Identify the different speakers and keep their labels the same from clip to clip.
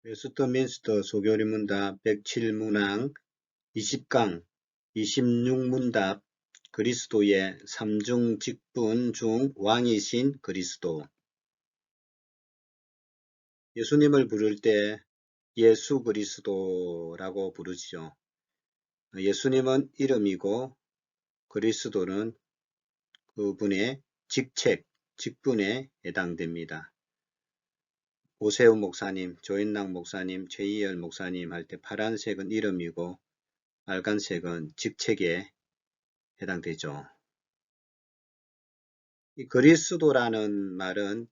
Speaker 1: 웨스트민스터 소교리문답 107문항 20강 26문답 그리스도의 삼중 직분 중 왕이신 그리스도. 예수님을 부를 때 예수 그리스도라고 부르지요. 예수님은 이름이고 그리스도는 그분의 직책, 직분에 해당됩니다. 오세훈 목사님, 조인락 목사님, 최희열 목사님 할 때 파란색은 이름이고 빨간색은 직책에 해당되죠. 이 그리스도라는 말은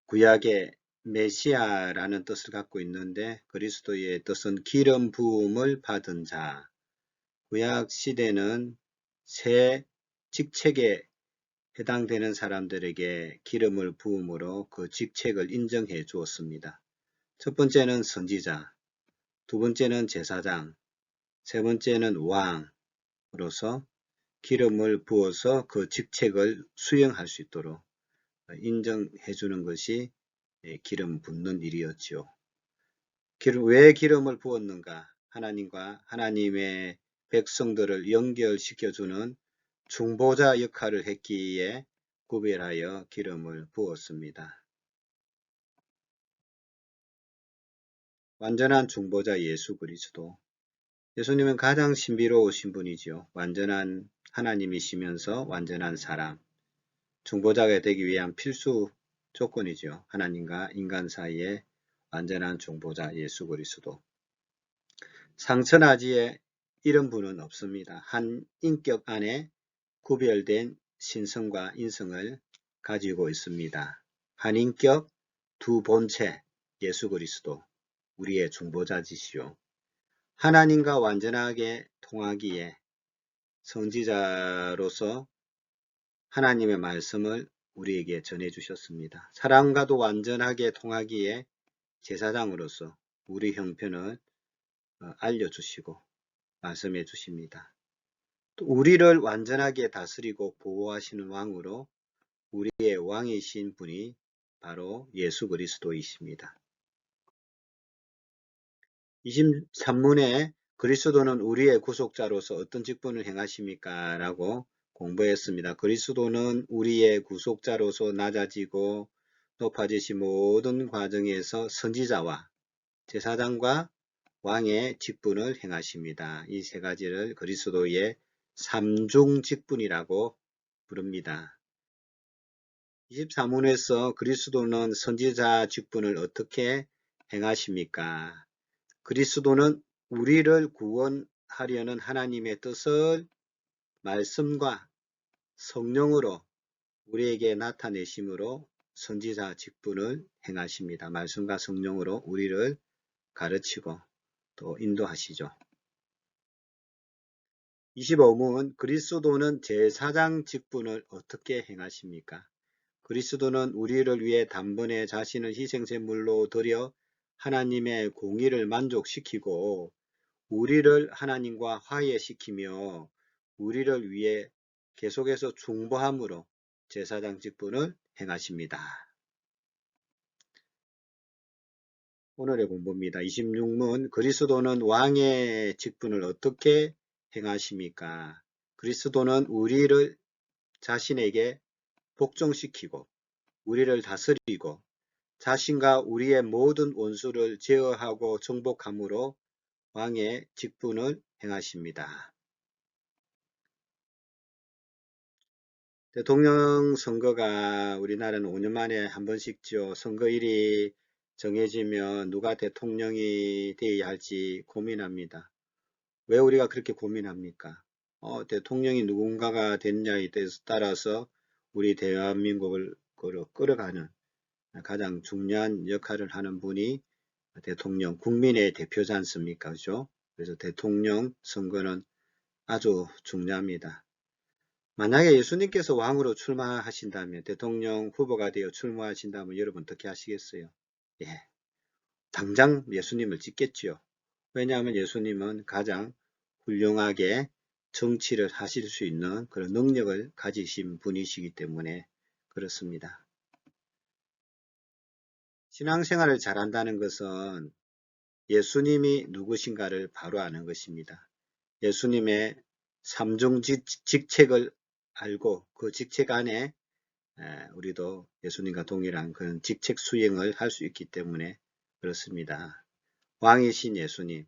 Speaker 1: 구약의 메시아라는 뜻을 갖고 있는데 그리스도의 뜻은 기름 부음을 받은 자. 구약 시대는 새 직책에 해당되는 사람들에게 기름을 부음으로 그 직책을 인정해 주었습니다. 첫 번째는 선지자, 두 번째는 제사장, 세 번째는 왕으로서 기름을 부어서 그 직책을 수행할 수 있도록 인정해 주는 것이 기름 붓는 일이었지요. 왜 기름을 부었는가? 하나님과 하나님의 백성들을 연결시켜주는 중보자 역할을 했기에 구별하여 기름을 부었습니다. 완전한 중보자 예수 그리스도. 예수님은 가장 신비로우신 분이지요. 완전한 하나님이시면서 완전한 사람. 중보자가 되기 위한 필수 조건이죠. 하나님과 인간 사이에 완전한 중보자 예수 그리스도. 상천하지에 이런 분은 없습니다. 한 인격 안에 구별된 신성과 인성을 가지고 있습니다. 한 인격, 두 본체 예수 그리스도 우리의 중보자지시요. 하나님과 완전하게 통하기에 선지자로서 하나님의 말씀을 우리에게 전해주셨습니다. 사람과도 완전하게 통하기에 제사장으로서 우리 형편을 알려주시고 말씀해 주십니다. 또 우리를 완전하게 다스리고 보호하시는 왕으로 우리의 왕이신 분이 바로 예수 그리스도이십니다. 23문에 그리스도는 우리의 구속자로서 어떤 직분을 행하십니까? 라고 공부했습니다. 그리스도는 우리의 구속자로서 낮아지고 높아지신 모든 과정에서 선지자와 제사장과 왕의 직분을 행하십니다. 이 세 가지를 그리스도의 삼중 직분이라고 부릅니다. 24문에서 그리스도는 선지자 직분을 어떻게 행하십니까? 그리스도는 우리를 구원하려는 하나님의 뜻을 말씀과 성령으로 우리에게 나타내심으로 선지자 직분을 행하십니다. 말씀과 성령으로 우리를 가르치고 또 인도하시죠. 25문 그리스도는 제사장 직분을 어떻게 행하십니까? 그리스도는 우리를 위해 단번에 자신을 희생제물로 드려 하나님의 공의를 만족시키고 우리를 하나님과 화해시키며 우리를 위해 계속해서 중보함으로 제사장 직분을 행하십니다. 오늘의 공부입니다. 26문 그리스도는 왕의 직분을 어떻게 행하십니까? 그리스도는 우리를 자신에게 복종시키고 우리를 다스리고 자신과 우리의 모든 원수를 제어하고 정복함으로 왕의 직분을 행하십니다. 대통령 선거가 우리나라는 5년 만에 한 번씩죠. 선거일이 정해지면 누가 대통령이 되어야 할지 고민합니다. 왜 우리가 그렇게 고민합니까? 대통령이 누군가가 됐냐에 따라서 우리 대한민국을 끌어가는 가장 중요한 역할을 하는 분이 대통령, 국민의 대표지 않습니까? 그죠? 그래서 대통령 선거는 아주 중요합니다. 만약에 예수님께서 왕으로 출마하신다면, 대통령 후보가 되어 출마하신다면 여러분 어떻게 하시겠어요? 예, 당장 예수님을 찍겠지요. 왜냐하면 예수님은 가장 훌륭하게 정치를 하실 수 있는 그런 능력을 가지신 분이시기 때문에 그렇습니다. 신앙생활을 잘한다는 것은 예수님이 누구신가를 바로 아는 것입니다. 예수님의 삼중 직책을 알고 그 직책 안에 우리도 예수님과 동일한 그런 직책 수행을 할 수 있기 때문에 그렇습니다. 왕이신 예수님,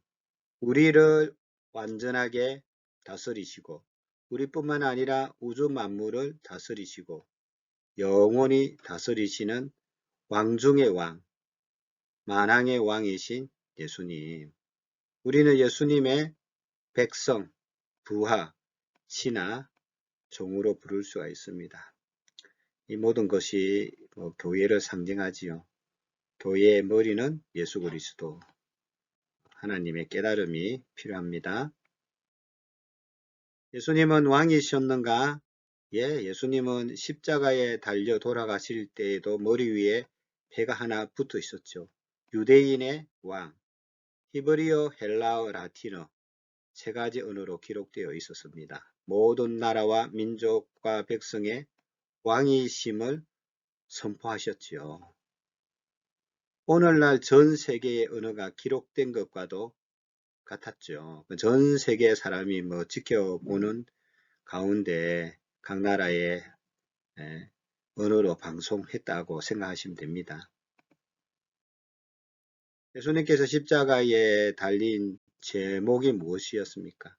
Speaker 1: 우리를 완전하게 다스리시고 우리뿐만 아니라 우주 만물을 다스리시고 영원히 다스리시는 왕 중의 왕, 만왕의 왕이신 예수님. 우리는 예수님의 백성, 부하, 신하, 종으로 부를 수가 있습니다. 이 모든 것이 교회를 상징하지요. 교회의 머리는 예수 그리스도, 하나님의 깨달음이 필요합니다. 예수님은 왕이셨는가? 예, 예수님은 십자가에 달려 돌아가실 때에도 머리 위에 패가 하나 붙어 있었죠. 유대인의 왕, 히브리어, 헬라어, 라틴어 세 가지 언어로 기록되어 있었습니다. 모든 나라와 민족과 백성의 왕이심을 선포하셨지요. 오늘날 전 세계의 언어가 기록된 것과도 같았죠. 전 세계 사람이 지켜보는 가운데 각 나라의 언어로 방송했다고 생각하시면 됩니다. 예수님께서 십자가에 달린 제목이 무엇이었습니까?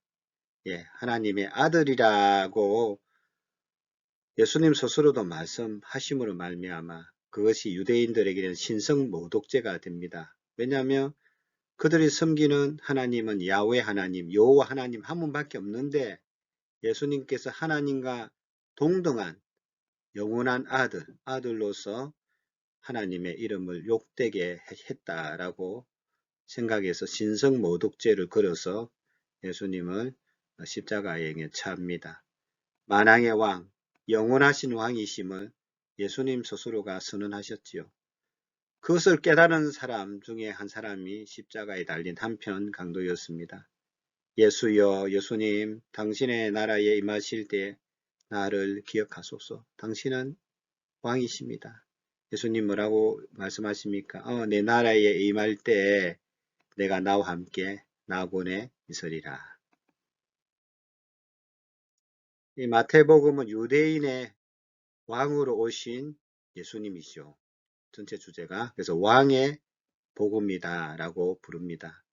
Speaker 1: 예, 하나님의 아들이라고 예수님 스스로도 말씀하심으로 말미암아 그것이 유대인들에게는 신성모독죄가 됩니다. 왜냐하면 그들이 섬기는 하나님은 야훼 하나님, 여호와 하나님 한 분밖에 없는데 예수님께서 하나님과 동등한 영원한 아들로서 하나님의 이름을 욕되게 했다라고 생각해서 신성모독죄를 걸어서 예수님을 십자가에 처합니다. 만왕의 왕, 영원하신 왕이심을 예수님 스스로가 선언하셨지요. 그것을 깨달은 사람 중에 한 사람이 십자가에 달린 한편 강도였습니다. 예수여, 예수님, 당신의 나라에 임하실 때 나를 기억하소서. 당신은 왕이십니다. 예수님 뭐라고 말씀하십니까? 내 나라에 임할 때 내가 나와 함께 나곤에 있으리라. 이 마태복음은 유대인의 왕으로 오신 예수님이죠. 전체 주제가. 그래서 왕의 복음이다 라고 부릅니다.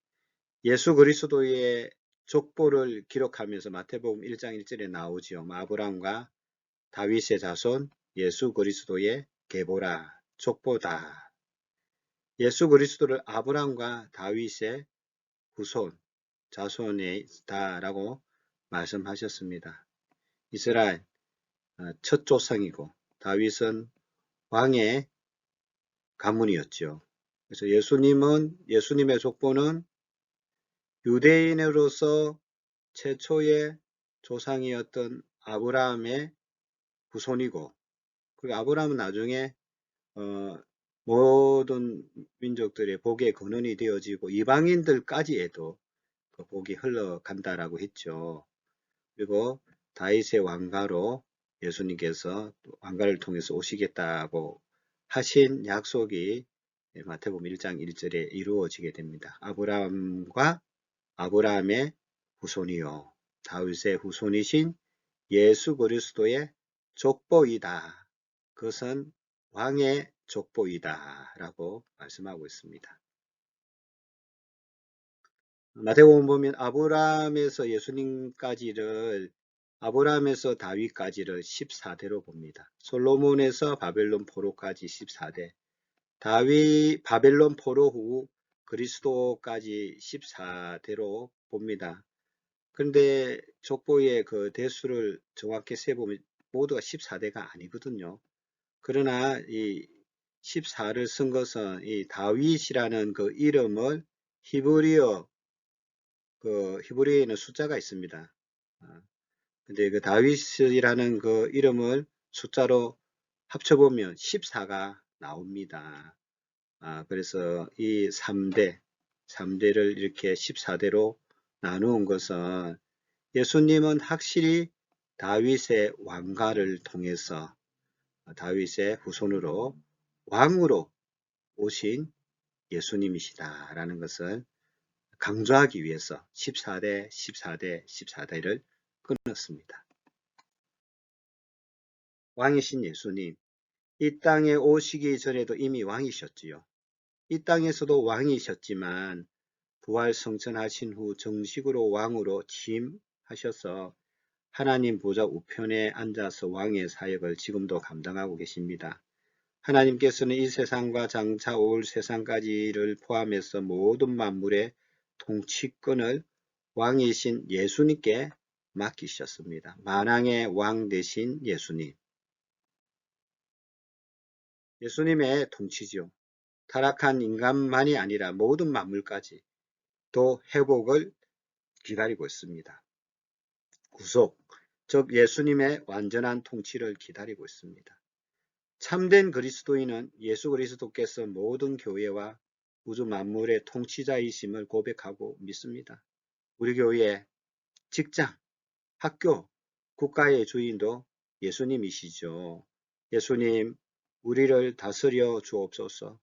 Speaker 1: 예수 그리스도의 족보를 기록하면서 마태복음 1장 1절에 나오지요. 아브라함과 다윗의 자손 예수 그리스도의 계보라 족보다. 예수 그리스도를 아브라함과 다윗의 후손 자손이다 라고 말씀하셨습니다. 이스라엘 첫 조상이고 다윗은 왕의 가문이었죠. 그래서 예수님의 족보는 유대인으로서 최초의 조상이었던 아브라함의 후손이고, 그리고 아브라함은 나중에 모든 민족들의 복의 근원이 되어지고 이방인들까지에도 그 복이 흘러간다라고 했죠. 그리고 다윗의 왕가로 예수님께서 왕가를 통해서 오시겠다고 하신 약속이 마태복음 1장 1절에 이루어지게 됩니다. 아브라함의 후손이요 다윗의 후손이신 예수 그리스도의 족보이다. 그것은 왕의 족보이다 라고 말씀하고 있습니다. 마태복음 보면 아브라함에서 다윗까지를 14대로 봅니다. 솔로몬에서 바벨론 포로까지 14대, 바벨론 포로 후 그리스도까지 14대로 봅니다. 그런데 족보의 그 대수를 정확히 세보면 모두가 14대가 아니거든요. 그러나 이 14를 쓴 것은 이 다윗이라는 그 이름을 히브리어에는 숫자가 있습니다. 근데 그 다윗이라는 그 이름을 숫자로 합쳐보면 14가 나옵니다. 그래서 이 3대를 이렇게 14대로 나누은 것은 예수님은 확실히 다윗의 왕가를 통해서 다윗의 후손으로 왕으로 오신 예수님이시다라는 것을 강조하기 위해서 14대, 14대, 14대를 끊었습니다. 왕이신 예수님, 이 땅에 오시기 전에도 이미 왕이셨지요. 이 땅에서도 왕이셨지만 부활 성천하신 후 정식으로 왕으로 취임하셔서 하나님 보좌 우편에 앉아서 왕의 사역을 지금도 감당하고 계십니다. 하나님께서는 이 세상과 장차 올 세상까지를 포함해서 모든 만물의 통치권을 왕이신 예수님께 맡기셨습니다. 만왕의 왕 되신 예수님. 예수님의 통치죠. 타락한 인간만이 아니라 모든 만물까지 또 회복을 기다리고 있습니다. 구속, 즉 예수님의 완전한 통치를 기다리고 있습니다. 참된 그리스도인은 예수 그리스도께서 모든 교회와 우주 만물의 통치자이심을 고백하고 믿습니다. 우리 교회, 직장, 학교, 국가의 주인도 예수님이시죠. 예수님, 우리를 다스려 주옵소서.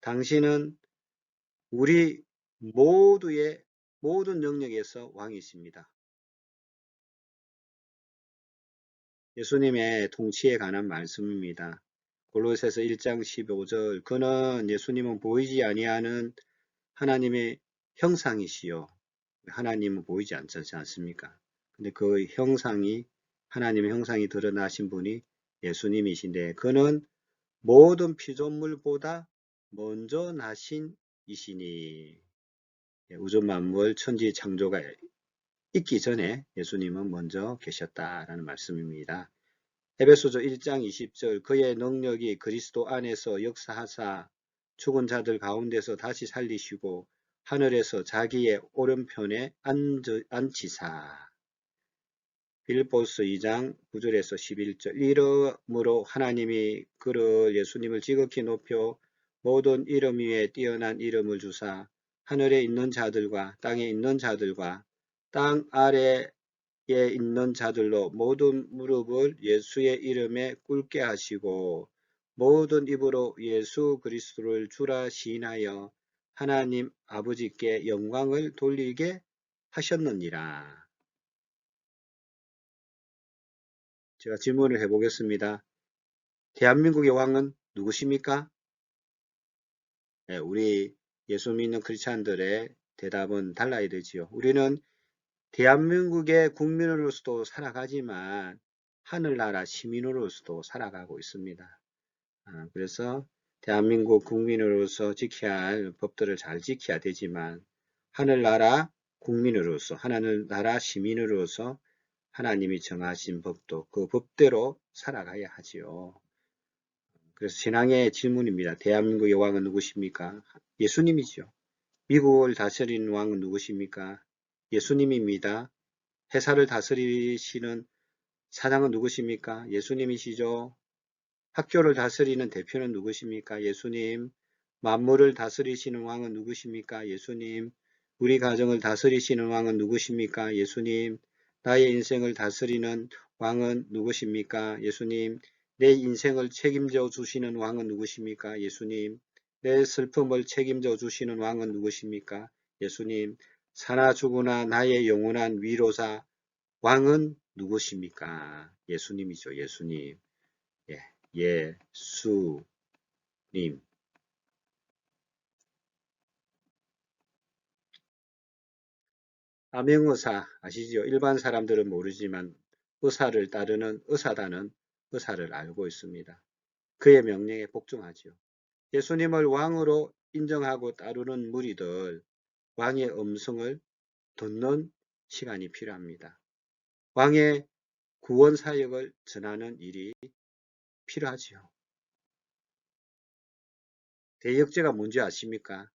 Speaker 1: 당신은 우리 모두의 모든 영역에서 왕이십니다. 예수님의 통치에 관한 말씀입니다. 골로새서 1장 15절, 그는 예수님은 보이지 아니하는 하나님의 형상이시요. 하나님은 보이지 않지 않습니까? 근데 그 형상이, 하나님의 형상이 드러나신 분이 예수님이신데, 그는 모든 피조물보다 먼저 나신 이시니, 우주 만물 천지 창조가 있기 전에 예수님은 먼저 계셨다라는 말씀입니다. 에베소서 1장 20절, 그의 능력이 그리스도 안에서 역사하사 죽은 자들 가운데서 다시 살리시고 하늘에서 자기의 오른편에 앉히사. 빌립보서 2장 9절에서 11절, 이름으로 하나님이 그를 예수님을 지극히 높여 모든 이름 위에 뛰어난 이름을 주사 하늘에 있는 자들과 땅에 있는 자들과 땅 아래에 있는 자들로 모든 무릎을 예수의 이름에 꿇게 하시고 모든 입으로 예수 그리스도를 주라 시인하여 하나님 아버지께 영광을 돌리게 하셨느니라. 제가 질문을 해보겠습니다. 대한민국의 왕은 누구십니까? 네, 우리 예수 믿는 크리스찬들의 대답은 달라야 되지요. 우리는 대한민국의 국민으로서도 살아가지만 하늘나라 시민으로서도 살아가고 있습니다. 그래서 대한민국 국민으로서 지켜야 할 법들을 잘 지켜야 되지만 하늘나라 국민으로서, 하늘나라 시민으로서 하나님이 정하신 법도 그 법대로 살아가야 하지요. 그래서 신앙의 질문입니다. 대한민국의 왕은 누구십니까? 예수님이죠. 미국을 다스리는 왕은 누구십니까? 예수님입니다. 회사를 다스리시는 사장은 누구십니까? 예수님이시죠. 학교를 다스리는 대표는 누구십니까? 예수님. 만물을 다스리시는 왕은 누구십니까? 예수님. 우리 가정을 다스리시는 왕은 누구십니까? 예수님. 나의 인생을 다스리는 왕은 누구십니까? 예수님. 내 인생을 책임져 주시는 왕은 누구십니까? 예수님. 내 슬픔을 책임져 주시는 왕은 누구십니까? 예수님. 사나 죽으나 나의 영원한 위로자 왕은 누구십니까? 예수님이죠. 예수님. 예수님. 암행의사 아시죠? 일반 사람들은 모르지만 의사를 따르는 의사다는 의사를 알고 있습니다. 그의 명령에 복종하지요. 예수님을 왕으로 인정하고 따르는 무리들, 왕의 음성을 듣는 시간이 필요합니다. 왕의 구원 사역을 전하는 일이 필요하지요. 대역죄가 뭔지 아십니까?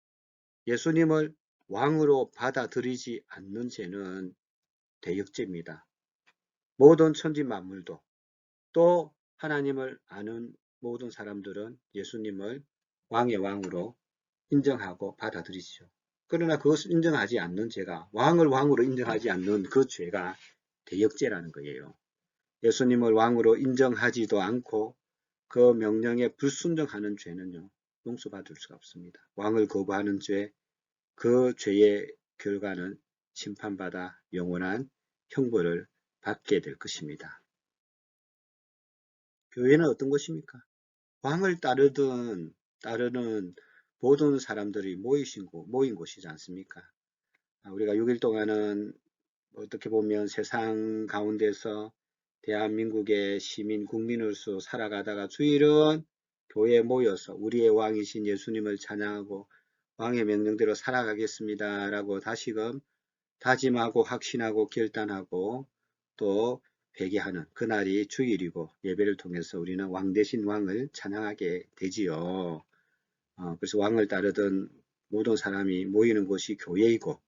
Speaker 1: 예수님을 왕으로 받아들이지 않는 죄는 대역죄입니다. 모든 천지 만물도 또 하나님을 아는 모든 사람들은 예수님을 왕의 왕으로 인정하고 받아들이죠. 그러나 그것을 인정하지 않는 죄가, 왕을 왕으로 인정하지 않는 그 죄가 대역죄라는 거예요. 예수님을 왕으로 인정하지도 않고 그 명령에 불순종하는 죄는요, 용서받을 수가 없습니다. 왕을 거부하는 죄, 그 죄의 결과는 심판받아 영원한 형벌을 받게 될 것입니다. 교회는 어떤 것입니까? 왕을 따르는 모든 사람들이 모인 곳이지 않습니까? 우리가 6일 동안은 어떻게 보면 세상 가운데서 대한민국의 시민, 국민으로서 살아가다가 주일은 교회에 모여서 우리의 왕이신 예수님을 찬양하고 왕의 명령대로 살아가겠습니다 라고 다시금 다짐하고 확신하고 결단하고 또 회개하는 그날이 주일이고, 예배를 통해서 우리는 왕 대신 왕을 찬양하게 되지요. 그래서 왕을 따르던 모든 사람이 모이는 곳이 교회이고,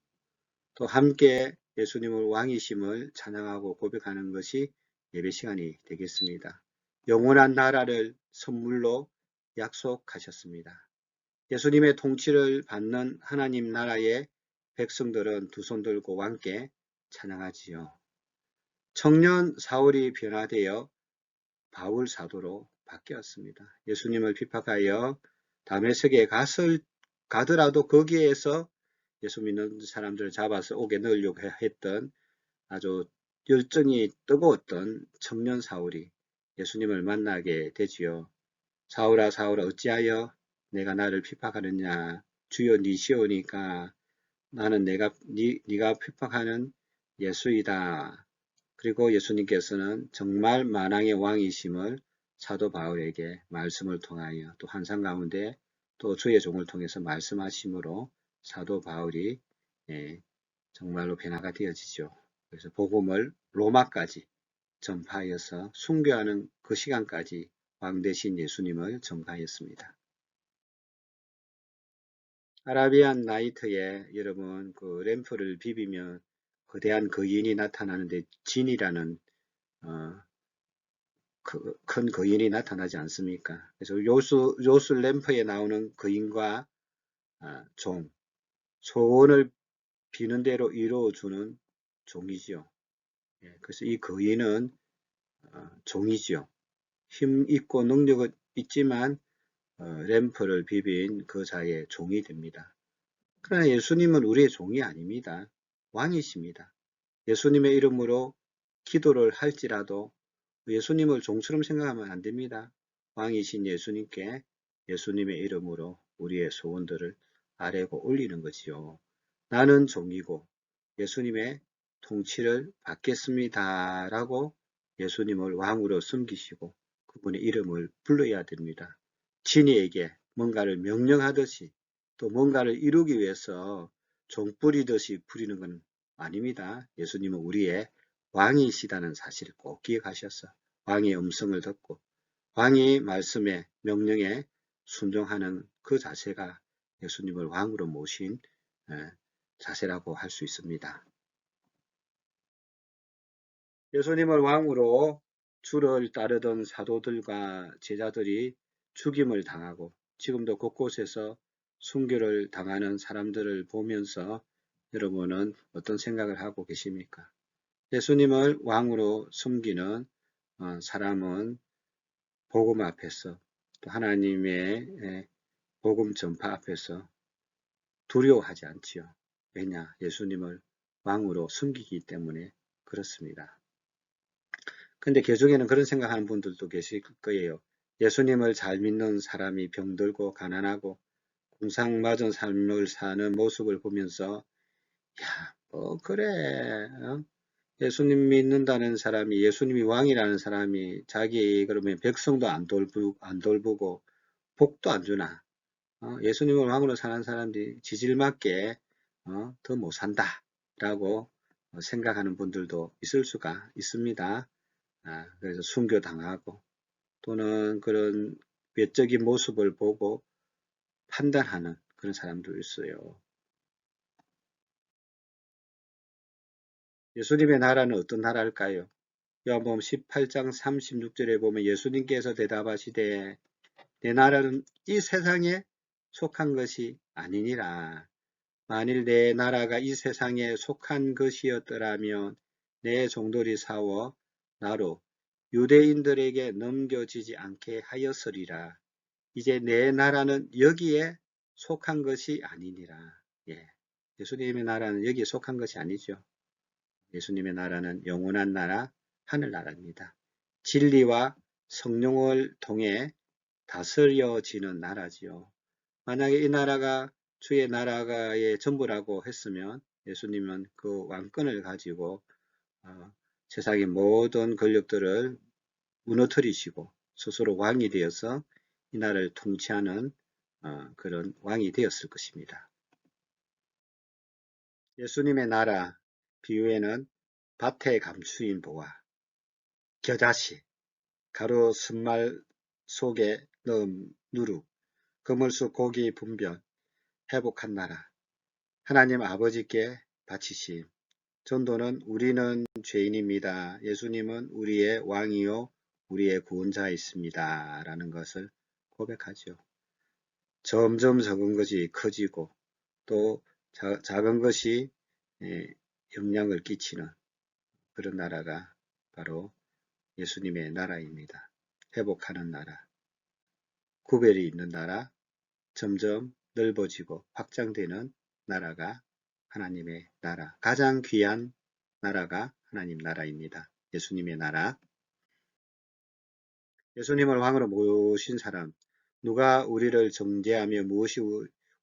Speaker 1: 또 함께 예수님을 왕이심을 찬양하고 고백하는 것이 예배 시간이 되겠습니다. 영원한 나라를 선물로 약속하셨습니다. 예수님의 통치를 받는 하나님 나라의 백성들은 두 손 들고 왕께 찬양하지요. 청년 사울이 변화되어 바울 사도로 바뀌었습니다. 예수님을 핍박하여 다메섹에 가더라도 거기에서 예수 믿는 사람들을 잡아서 옥에 넣으려고 했던 아주 열정이 뜨거웠던 청년 사울이 예수님을 만나게 되지요. 사울아 사울아 어찌하여 내가 나를 핍박하느냐. 주여 니시오니까 나는 네가 핍박하는 예수이다. 그리고 예수님께서는 정말 만왕의 왕이심을 사도 바울에게 말씀을 통하여 또 환상 가운데 또 주의 종을 통해서 말씀하심으로 사도 바울이 정말로 변화가 되어지죠. 그래서 복음을 로마까지 전파하여서 순교하는 그 시간까지 왕 대신 예수님을 전파하였습니다. 아라비안 나이트에 여러분 그 램프를 비비면 거대한 거인이 나타나는데 진이라는 큰 거인이 나타나지 않습니까? 그래서 요술 램프에 나오는 거인과 종, 소원을 비는 대로 이루어주는 종이지요. 그래서 이 거인은 종이지요. 힘 있고 능력은 있지만 램프를 비빈 그 자의 종이 됩니다. 그러나 예수님은 우리의 종이 아닙니다. 왕이십니다. 예수님의 이름으로 기도를 할지라도 예수님을 종처럼 생각하면 안 됩니다. 왕이신 예수님께 예수님의 이름으로 우리의 소원들을 아뢰고 올리는 거지요. 나는 종이고 예수님의 통치를 받겠습니다. 라고 예수님을 왕으로 섬기시고 그분의 이름을 불러야 됩니다. 진이에게 뭔가를 명령하듯이 또 뭔가를 이루기 위해서 종 부리듯이 부리는 건 아닙니다. 예수님은 우리의 왕이시다는 사실을 꼭 기억하셔서 왕의 음성을 듣고 왕의 말씀에 명령에 순종하는 그 자세가 예수님을 왕으로 모신 자세라고 할 수 있습니다. 예수님을 왕으로 주를 따르던 사도들과 제자들이 죽임을 당하고 지금도 곳곳에서 순교를 당하는 사람들을 보면서 여러분은 어떤 생각을 하고 계십니까? 예수님을 왕으로 섬기는 사람은 복음 앞에서 또 하나님의 복음 전파 앞에서 두려워하지 않지요. 왜냐? 예수님을 왕으로 섬기기 때문에 그렇습니다. 근데 개중에는 그런 생각하는 분들도 계실 거예요. 예수님을 잘 믿는 사람이 병들고 가난하고 공상맞은 삶을 사는 모습을 보면서 야, 그래. 예수님 믿는다는 사람이 예수님이 왕이라는 사람이 자기 그러면 백성도 안 돌보고 복도 안 주나. 예수님을 왕으로 사는 사람들이 지질맞게 더 못 산다 라고 생각하는 분들도 있을 수가 있습니다. 그래서 순교당하고 또는 그런 외적인 모습을 보고 판단하는 그런 사람도 있어요. 예수님의 나라는 어떤 나라일까요? 요한복음 18장 36절에 보면 예수님께서 대답하시되 내 나라는 이 세상에 속한 것이 아니니라. 만일 내 나라가 이 세상에 속한 것이었더라면 내 종들이 사워 나로 유대인들에게 넘겨지지 않게 하였으리라. 이제 내 나라는 여기에 속한 것이 아니니라. 예. 예수님의 나라는 여기에 속한 것이 아니죠. 예수님의 나라는 영원한 나라, 하늘나라입니다. 진리와 성령을 통해 다스려지는 나라지요. 만약에 이 나라가 주의 나라가의 전부라고 했으면 예수님은 그 왕권을 가지고 세상의 모든 권력들을 무너뜨리시고 스스로 왕이 되어서 이 나라를 통치하는 그런 왕이 되었을 것입니다. 예수님의 나라 비유에는 밭에 감추인 보화, 겨자씨, 가루 쓴말 속에 넣은 누룩, 그물수 고기 분변, 회복한 나라, 하나님 아버지께 바치심. 전도는 우리는 죄인입니다. 예수님은 우리의 왕이요 우리의 구원자이십니다. 라는 것을 고백하죠. 점점 적은 것이 커지고 또 작은 것이 영향을 끼치는 그런 나라가 바로 예수님의 나라입니다. 회복하는 나라, 구별이 있는 나라, 점점 넓어지고 확장되는 나라가 하나님의 나라, 가장 귀한 나라가 하나님 나라입니다. 예수님의 나라. 예수님을 왕으로 모신 사람, 누가 우리를 정죄하며 무엇이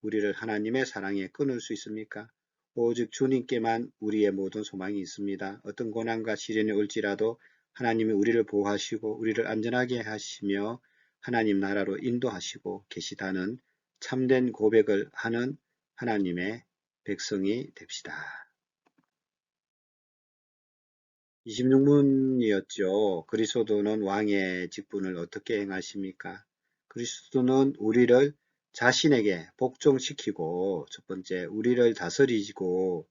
Speaker 1: 우리를 하나님의 사랑에 끊을 수 있습니까? 오직 주님께만 우리의 모든 소망이 있습니다. 어떤 고난과 시련이 올지라도 하나님이 우리를 보호하시고 우리를 안전하게 하시며 하나님 나라로 인도하시고 계시다는 참된 고백을 하는 하나님의 백성이 됩시다. 26문이었죠. 그리스도는 왕의 직분을 어떻게 행하십니까? 그리스도는 우리를 자신에게 복종시키고, 첫 번째 우리를 다스리고,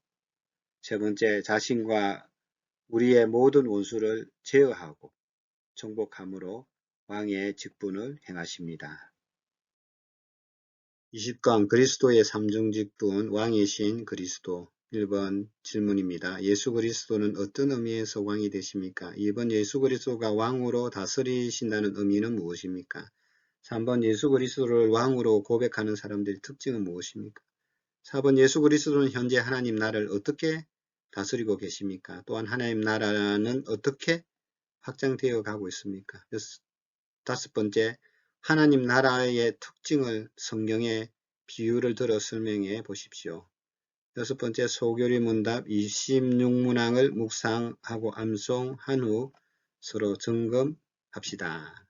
Speaker 1: 세 번째 자신과 우리의 모든 원수를 제어하고 정복함으로 왕의 직분을 행하십니다. 20강 그리스도의 삼중 직분 왕이신 그리스도. 1번 질문입니다. 예수 그리스도는 어떤 의미에서 왕이 되십니까? 2번 예수 그리스도가 왕으로 다스리신다는 의미는 무엇입니까? 3번 예수 그리스도를 왕으로 고백하는 사람들의 특징은 무엇입니까? 4번 예수 그리스도는 현재 하나님 나라를 어떻게 다스리고 계십니까? 또한 하나님 나라는 어떻게 확장되어 가고 있습니까? 다섯 번째, 하나님 나라의 특징을 성경의 비유를 들어 설명해 보십시오. 여섯 번째, 소교리 문답 26문항을 묵상하고 암송한 후 서로 점검합시다.